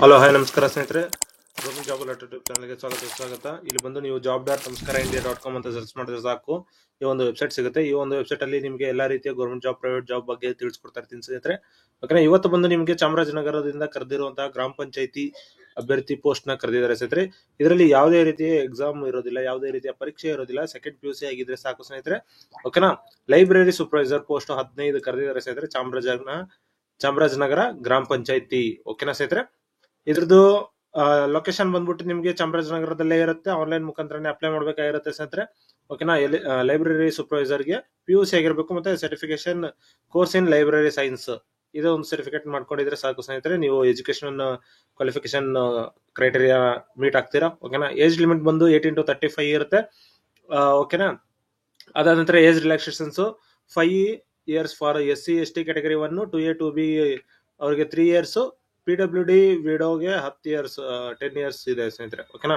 Hello hi ನಮಸ್ಕಾರ ಸ್ನೇಹಿತರೆ, government job alert YouTube ಚಾನಲ್ಗೆ ಸ್ವಾಗತ. ಇಲ್ಲಿ ಬಂದು ನೀವು job.namaskara.india.com ಅಂತ ಸರ್ಚ್ ಮಾಡಿದ್ರೆ ಸಾಕು ಈ ಒಂದು ವೆಬ್ಸೈಟ್ ಸಿಗುತ್ತೆ. ಈ ಒಂದು ವೆಬ್ಸೈಟ್ ಅಲ್ಲಿ ನಿಮಗೆ ಎಲ್ಲಾ ರೀತಿಯ ಗೌರ್ಮೆಂಟ್ ಜಾಬ್, ಪ್ರೈವೇಟ್ ಜಾಬ್ ಬಗ್ಗೆ ತಿಳಿಸ್ಕೊಡ್ತಾ ಇರ್ತೀನಿ ಸ್ನೇಹಿತರೆ. ಓಕೆನಾ, ಇವತ್ತು ಬಂದು ನಿಮಗೆ ಚಾಮರಾಜನಗರದಿಂದ ಕರೆದಿರುವಂತಹ ಗ್ರಾಮ ಪಂಚಾಯತಿ ಅಭ್ಯರ್ಥಿ ಪೋಸ್ಟ್ ನ ಕರೆದಿದ್ದಾರೆ ಸ್ನೇಹಿತರೆ. ಇದರಲ್ಲಿ ಯಾವುದೇ ರೀತಿಯ ಎಕ್ಸಾಮ್ ಇರೋದಿಲ್ಲ, ಯಾವುದೇ ರೀತಿಯ ಪರೀಕ್ಷೆ ಇರೋದಿಲ್ಲ. ಸೆಕೆಂಡ್ PUC ಆಗಿದ್ರೆ ಸಾಕು ಸ್ನೇಹಿತರೆ. ಓಕೆನಾ, ಲೈಬ್ರರಿ ಸೂಪರ್ವೈಸರ್ ಪೋಸ್ಟ್ 15 ಕರೆದಿದ್ದಾರೆ ಸ್ನೇಹಿತರೆ, ಚಾಮರಾಜನಗರ ಗ್ರಾಮ ಪಂಚಾಯತಿ. ಓಕೆನಾ ಸ್ನೇಹಿತರೆ, ಇದ್ರದ್ದು ಲೊಕೇಶನ್ ಬಂದ್ಬಿಟ್ಟು ನಿಮ್ಗೆ ಚಾಮರಾಜನಗರದಲ್ಲೇ ಇರುತ್ತೆ. ಆನ್ಲೈನ್ ಮುಖಾಂತರನೇ ಅಪ್ಲೈ ಮಾಡ್ಬೇಕಾಗಿರುತ್ತೆ ಸ್ನೇಹಿತರೆ. ಓಕೆನಾ, ಲೈಬ್ರರಿ ಸೂಪರ್ವೈಸರ್ ಗೆ PUC ಆಗಿರ್ಬೇಕು, ಮತ್ತೆ certification course in library science ಇದು ಒಂದು ಸರ್ಟಿಫಿಕೇಟ್ ಮಾಡ್ಕೊಂಡಿದ್ರೆ ಸಾಕು ಸ್ನೇಹಿತರೆ. ನೀವು ಎಜುಕೇಶನ್ ಕ್ವಾಲಿಫಿಕೇಶನ್ ಕ್ರೈಟೀರಿಯಾ ಮೀಟ್ ಆಗ್ತೀರಾ. ಓಕೆನಾ, ಏಜ್ ಲಿಮಿಟ್ ಬಂದು 18 to 35 ಇರುತ್ತೆ. ಓಕೆನಾ, ಅದಾದ ನಂತರ age relaxations 5 years for SC ST category 1, 2A 2B ಅವರಿಗೆ 3 years, PWD ವಿಡೋಗೆ 10 years ಇದೆ ಸ್ನೇಹಿತರೆ. ಓಕೆನಾ,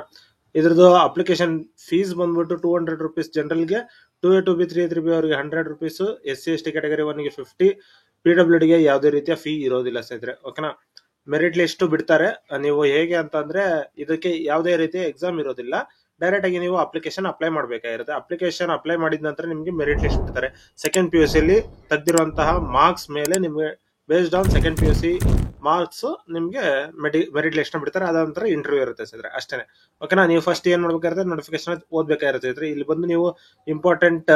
ಇದ್ರದ್ದು ಅಪ್ಲಿಕೇಶನ್ ಫೀಸ್ ಬಂದ್ಬಿಟ್ಟು 200 rupees ಜನರಲ್ಗೆ, 2A 2B 3A 3B ಅವರಿಗೆ 100 rupees, SC ST ಕ್ಯಾಟಗರಿ 1 ಗೆ 50, PWD ಗೆ ಯಾವುದೇ ರೀತಿಯ ಫೀ ಇರೋದಿಲ್ಲ ಸ್ನೇಹಿತರೆ. ಓಕೆನಾ, ಮೆರಿಟ್ ಲಿಸ್ಟ್ ಬಿಡ್ತಾರೆ. ನೀವು ಹೇಗೆ ಅಂತ ಅಂದ್ರೆ ಇದಕ್ಕೆ ಯಾವುದೇ ರೀತಿಯ ಎಕ್ಸಾಮ್ ಇರೋದಿಲ್ಲ, ಡೈರೆಕ್ಟ್ ಆಗಿ ನೀವು ಅಪ್ಲಿಕೇಶನ್ ಅಪ್ಲೈ ಮಾಡಬೇಕಾಗಿರುತ್ತೆ. ಅಪ್ಲಿಕೇಶನ್ ಅಪ್ಲೈ ಮಾಡಿದ ನಂತರ ನಿಮಗೆ ಮೆರಿಟ್ ಲಿಸ್ಟ್ ಬಿಡ್ತಾರೆ. ಸೆಕೆಂಡ್ PUC ಅಲ್ಲಿ ತೆಗೆದಿರುವಂತಹ ಮಾರ್ಕ್ಸ್ ಮೇಲೆ ನಿಮಗೆ based on second PUC marks ನಿಮ್ಗೆ ಮೆರಿಟ್ ಲಿಸ್ಟ್ ಬಿಡ್ತಾರೆ. ಅದ ನಂತರ ಇಂಟರ್ವ್ಯೂ ಇರುತ್ತೆ ಸ್ನೇಹಿತರೆ, ಅಷ್ಟೇ. ಓಕೆನಾ, ನೀವು ಫಸ್ಟ್ ಏನ್ ಮಾಡ್ಬೇಕಾಗಿರುತ್ತೆ, ನೋಟಿಫಿಕೇಶನ್ ಓದ್ಬೇಕಾಗಿರುತ್ತೆ ಸ್ನೇಹಿತರೆ. ಇಲ್ಲಿ ಬಂದು ನೀವು ಇಂಪಾರ್ಟೆಂಟ್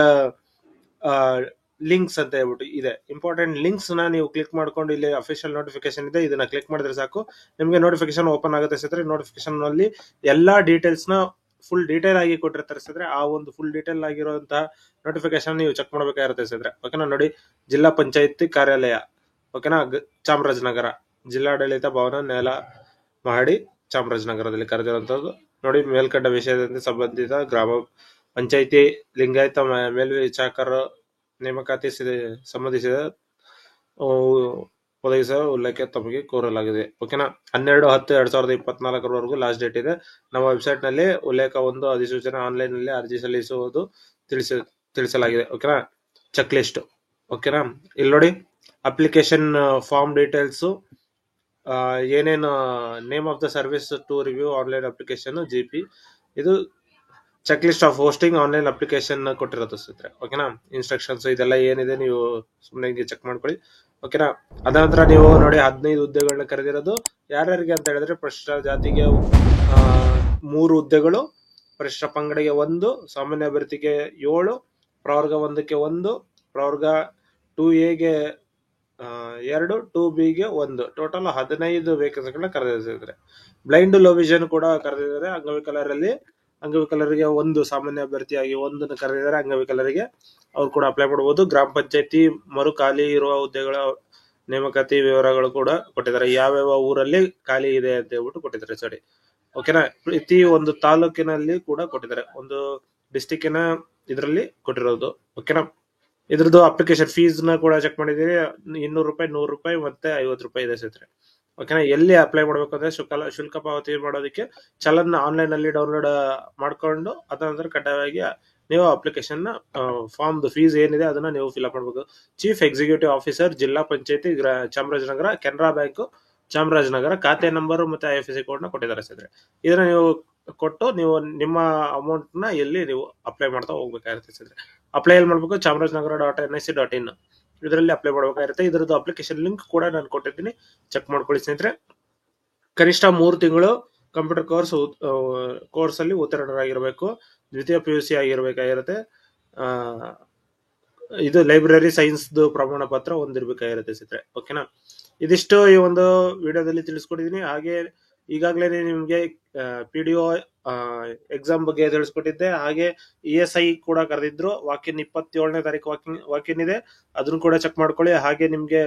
ಲಿಂಕ್ಸ್ ಅಂತ ಹೇಳ್ಬಿಟ್ಟು ಇದೆ, ಇಂಪಾರ್ಟೆಂಟ್ ಲಿಂಕ್ಸ್ ನ ನೀವು ಕ್ಲಿಕ್ ಮಾಡ್ಕೊಂಡು ಇಲ್ಲಿ ಅಫಿಷಿಯಲ್ ನೋಟಿಫಿಕೇಶನ್ ಇದೆ, ಇದನ್ನ ಕ್ಲಿಕ್ ಮಾಡಿದ್ರೆ ಸಾಕು ನಿಮ್ಗೆ ನೋಟಿಫಿಕೇಶನ್ ಓಪನ್ ಆಗುತ್ತೆ ಸ್ನೇಹಿತರೆ. ನೋಟಿಫಿಕೇಶನ್ ನಲ್ಲಿ ಎಲ್ಲಾ ಡೀಟೇಲ್ಸ್ ನ ಫುಲ್ ಡೀಟೇಲ್ ಆಗಿ ಕೊಟ್ಟಿರ್ತಾರೆ ಸ್ನೇಹಿತರೆ. ಆ ಒಂದು ಫುಲ್ ಡೀಟೇಲ್ ಆಗಿರುವಂತಹ ನೋಟಿಫಿಕೇಶನ್ ನೀವು ಚೆಕ್ ಮಾಡಬೇಕಾಗಿರುತ್ತೆ ಸ್ನೇಹಿತರೆ. ಓಕೆನಾ, ನೋಡಿ, ಜಿಲ್ಲಾ ಪಂಚಾಯತಿ ಕಾರ್ಯಾಲಯ, ಓಕೆನಾ, ಚಾಮರಾಜನಗರ, ಜಿಲ್ಲಾಡಳಿತ ಭವನ, ನೆಲ ಮಹಡಿ, ಚಾಮರಾಜನಗರದಲ್ಲಿ ಕರೆದಿರುವಂತದ್ದು. ನೋಡಿ, ಮೇಲ್ಕಂಡ ವಿಷಯದಂತೆ ಸಂಬಂಧಿತ ಗ್ರಾಮ ಪಂಚಾಯತಿ ಲಿಂಗಾಯತ ಮೇಲ್ವಿಚಾರಕರ ನೇಮಕಾತಿ ಸಂಬಂಧಿಸಿದ ಒದಗಿಸುವ ಉಲ್ಲೇಖ ತಮಗೆ ಕೋರಲಾಗಿದೆ. ಓಕೆನಾ, 12/10/2024 ಲಾಸ್ಟ್ ಡೇಟ್ ಇದೆ. ನಮ್ಮ ವೆಬ್ಸೈಟ್ ನಲ್ಲಿ ಉಲ್ಲೇಖ 1 ಅಧಿಸೂಚನೆ ಆನ್ಲೈನ್ ನಲ್ಲಿ ಅರ್ಜಿ ಸಲ್ಲಿಸುವುದು ತಿಳಿಸಲಾಗಿದೆ. ಓಕೆನಾ, ಚೆಕ್ ಲಿಸ್ಟ್. ಓಕೆನಾ, ಇಲ್ಲಿ ನೋಡಿ, ಅಪ್ಲಿಕೇಶನ್ ಫಾರ್ಮ್ ಡೀಟೇಲ್ಸ್, ಏನೇನು name of the service to review online application GP, ಇದು check list of hosting online application ಕೊಟ್ಟಿರೋದು ಸ್ನೇಹಿತರೆ. ಓಕೆನಾ, ಇನ್ಸ್ಟ್ರಕ್ಷನ್ಸ್ ಇದೆಲ್ಲ ಏನಿದೆ ನೀವು ಸುಮ್ಮನೆ ಚೆಕ್ ಮಾಡ್ಕೊಳ್ಳಿ. ಓಕೆನಾ, ಅದ ನಂತರ ನೀವು ನೋಡಿ 15 ಹುದ್ದೆಗಳನ್ನ ಕರೆದಿರೋದು. ಯಾರ್ಯಾರಿಗೆ ಅಂತ ಹೇಳಿದ್ರೆ, ಪರಿಶಿಷ್ಟ ಜಾತಿಗೆ 3 ಹುದ್ದೆಗಳು, ಪರಿಶಿಷ್ಟ ಪಂಗಡಿಗೆ 1, ಸಾಮಾನ್ಯ ಅಭ್ಯರ್ಥಿಗೆ 7, ಪ್ರವರ್ಗ 1ಕ್ಕೆ 1, ಪ್ರವರ್ಗ 2A ಗೆ 2, 2B ಗೆ 1, ಟೋಟಲ್ 15 ವೇಕೆನ್ಸಿಗಳನ್ನ ಕರೆದಿದ್ದಾರೆ. ಬ್ಲೈಂಡ್ ಲೋ ವಿಷನ್ ಕೂಡ ಕರೆದಿದ್ದಾರೆ. ಅಂಗವಿಕಲರಿಗೆ 1 ಸಾಮಾನ್ಯ ಅಭ್ಯರ್ಥಿಯಾಗಿ 1 ಕರೆದಿದ್ದಾರೆ. ಅಂಗವಿಕಲರಿಗೆ ಅವ್ರು ಕೂಡ ಅಪ್ಲೈ ಮಾಡಬಹುದು. ಗ್ರಾಮ ಪಂಚಾಯತಿ ಮರು ಖಾಲಿ ಇರುವ ಹುದ್ದೆಗಳ ನೇಮಕಾತಿ ವಿವರಗಳು ಕೂಡ ಕೊಟ್ಟಿದ್ದಾರೆ, ಯಾವ್ಯಾವ ಊರಲ್ಲಿ ಖಾಲಿ ಇದೆ ಅಂತ ಹೇಳ್ಬಿಟ್ಟು ಕೊಟ್ಟಿದ್ದಾರೆ. ಸರಿ, ಓಕೆನಾ, ಪ್ರತಿ ಒಂದು ತಾಲೂಕಿನಲ್ಲಿ ಕೂಡ ಕೊಟ್ಟಿದ್ದಾರೆ, ಒಂದು ಡಿಸ್ಟಿಕ್ಕಿನ ಇದರಲ್ಲಿ ಕೊಟ್ಟಿರೋದು. ಓಕೆನಾ, ಇದ್ರದ್ದು ಅಪ್ಲಿಕೇಶನ್ ಫೀಸ್ ನ ಕೂಡ ಚೆಕ್ ಮಾಡಿದೀವಿ. 200 ರೂಪಾಯಿ, 100 ರೂಪಾಯಿ ಮತ್ತೆ 50 ರೂಪಾಯಿ ಇದೆ ಸ್ನೇಹಿತರೆ. ಓಕೆನಾ, ಎಲ್ಲಿ ಅಪ್ಲೈ ಮಾಡ್ಬೇಕು ಅಂದ್ರೆ ಶುಲ್ಕ ಪಾವತಿ ಮಾಡೋದಕ್ಕೆ ಚಲನ್ ಆನ್ಲೈನ್ ಅಲ್ಲಿ ಡೌನ್ಲೋಡ್ ಮಾಡ್ಕೊಂಡು ಅದ ನಂತರ ಕಡ್ಡಾಯವಾಗಿ ನೀವು ಅಪ್ಲಿಕೇಶನ್ ಫಾರ್ಮ್ ಫೀಸ್ ಏನಿದೆ ಅದನ್ನ ನೀವು ಫಿಲ್ ಅಪ್ ಮಾಡ್ಬೇಕು. ಚೀಫ್ ಎಕ್ಸಿಕ್ಯೂಟಿವ್ ಆಫೀಸರ್, ಜಿಲ್ಲಾ ಪಂಚಾಯತಿ ಚಾಮರಾಜನಗರ, ಕೆನರಾ ಬ್ಯಾಂಕ್ ಚಾಮರಾಜನಗರ, ಖಾತೆ ನಂಬರ್ ಮತ್ತೆ IFSC ಕೋಡ್ ನ ಕೊಟ್ಟಿದ್ದಾರೆ ಸ್ನೇಹಿತರೆ. ಇದನ್ನ ನೀವು ಕೊಟ್ಟು ನೀವು ನಿಮ್ಮ ಅಮೌಂಟ್ ನ ಎಲ್ಲಿ ನೀವು ಅಪ್ಲೈ ಮಾಡ್ತಾ ಹೋಗ್ಬೇಕಾಗಿರುತ್ತೆ ಸ್ನೇಹಿತರೆ. ಅಪ್ಲೈ ಎಲ್ಲಿ ಮಾಡ್ಬೇಕು, chamarajanagar.nic.in ಇದರಲ್ಲಿ ಅಪ್ಲೈ ಮಾಡಬೇಕಾಗಿರುತ್ತೆ. ಇದರದ್ದು ಅಪ್ಲಿಕೇಶನ್ ಲಿಂಕ್ ಕೂಡ ನಾನು ಕೊಟ್ಟಿದ್ದೀನಿ, ಚೆಕ್ ಮಾಡ್ಕೊಳ್ಳಿ ಸ್ನೇಹಿತರೆ. ಕನಿಷ್ಠ 3 ತಿಂಗಳು ಕಂಪ್ಯೂಟರ್ ಕೋರ್ಸ್ ಅಲ್ಲಿ ಉತ್ತೀರ್ಣರಾಗಿರ್ಬೇಕು, ದ್ವಿತೀಯ PUC ಆಗಿರ್ಬೇಕಾಗಿರುತ್ತೆ. ಇದು ಲೈಬ್ರರಿ ಸೈನ್ಸ್ ಪ್ರಮಾಣ ಪತ್ರ ಹೊಂದಿರ್ಬೇಕಾಗಿರುತ್ತೆ ಸ್ನೇಹಿತರೆ. ಓಕೆನಾ, ಇದಿಷ್ಟು ಈ ಒಂದು ವಿಡಿಯೋದಲ್ಲಿ ತಿಳಿಸ್ಕೊಟ್ಟಿದ್ದೀನಿ. ಹಾಗೆ ಈಗಾಗಲೇ ನಿಮ್ಗೆ PDO ಎಕ್ಸಾಮ್ ಬಗ್ಗೆ ತಿಳಿಸ್ಕೊಟ್ಟಿದ್ದೆ. ಹಾಗೆ ESI ಕೂಡ ಕರೆದಿದ್ರು. ವಾಕಿನ್ 27ನೇ ತಾರೀಕು ವಾಕಿನ್ ಇದೆ, ಅದನ್ನು ಕೂಡ ಚೆಕ್ ಮಾಡ್ಕೊಳ್ಳಿ. ಹಾಗೆ ನಿಮ್ಗೆ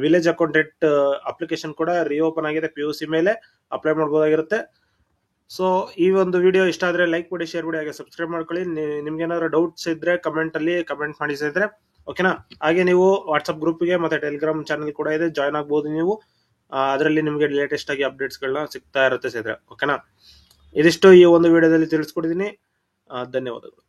ವಿಲೇಜ್ ಅಕೌಂಟೆಂಟ್ ಅಪ್ಲಿಕೇಶನ್ ಕೂಡ ರಿಓಪನ್ ಆಗಿದೆ, PUC ಮೇಲೆ ಅಪ್ಲೈ ಮಾಡಬಹುದಾಗಿರುತ್ತೆ. ಸೊ ಈ ಒಂದು ವಿಡಿಯೋ ಇಷ್ಟ ಆದ್ರೆ ಲೈಕ್ ಮಾಡಿ, ಶೇರ್ ಮಾಡಿ, ಹಾಗೆ ಸಬ್ಸ್ಕ್ರೈಬ್ ಮಾಡ್ಕೊಳ್ಳಿ. ನಿಮ್ಗೆ ಏನಾದ್ರು ಡೌಟ್ಸ್ ಇದ್ರೆ ಕಮೆಂಟ್ ಅಲ್ಲಿ ಕಮೆಂಟ್ ಮಾಡಿ ಸ್ನೇಹಿತರೆ. ಓಕೆನಾ, ಹಾಗೆ ನೀವು ವಾಟ್ಸ್ಆಪ್ ಗ್ರೂಪ್ಗೆ ಮತ್ತೆ ಟೆಲಿಗ್ರಾಮ್ ಚಾನಲ್ ಕೂಡ ಇದೆ, ಜಾಯ್ನ್ ಆಗ್ಬಹುದು ನೀವು. ಅದರಲ್ಲಿ ನಿಮಗೆ ಲೇಟೆಸ್ಟ್ ಆಗಿ ಅಪ್ಡೇಟ್ಸ್ ಗಳನ್ನ ಸಿಗ್ತಾ ಇರುತ್ತೆ ಸ್ನೇಹಿತರೆ. ಓಕೆನಾ, ಇದಿಷ್ಟು ಈ ಒಂದು ವಿಡಿಯೋದಲ್ಲಿ ತಿಳಿಸ್ಕೊಟ್ಟಿದ್ದೀನಿ. ಧನ್ಯವಾದಗಳು.